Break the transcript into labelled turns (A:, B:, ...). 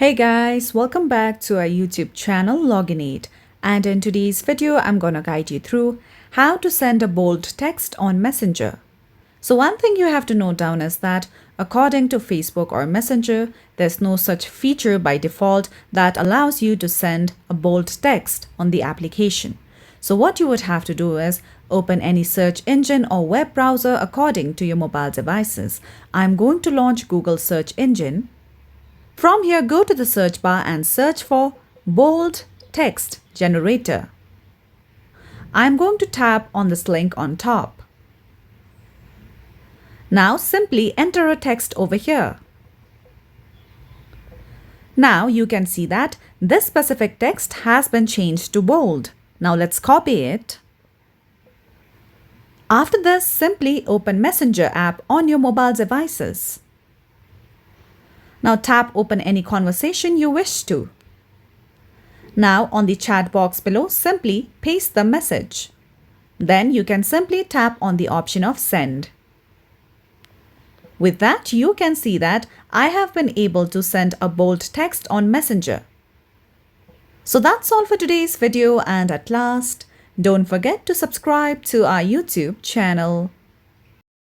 A: Hey guys, welcome back to our YouTube channel Loginate, and in today's video I'm gonna guide you through how to send a bold text on Messenger. So one thing you have to note down is that according to Facebook or Messenger, there's no such feature by default that allows you to send a bold text on the application. So what you would have to do is open any search engine or web browser according to your mobile devices. I'm going to launch Google search engine. From here, go to the search bar and search for bold text generator. I'm going to tap on this link on top. Now simply enter a text over here. Now you can see that this specific text has been changed to bold. Now let's copy it. After this, simply open Messenger app on your mobile devices. Now tap open any conversation you wish to. Now on the chat box below, simply paste the message. Then you can simply tap on the option of send. With that, you can see that I have been able to send a bold text on Messenger. So that's all for today's video, and at last, don't forget to subscribe to our YouTube channel.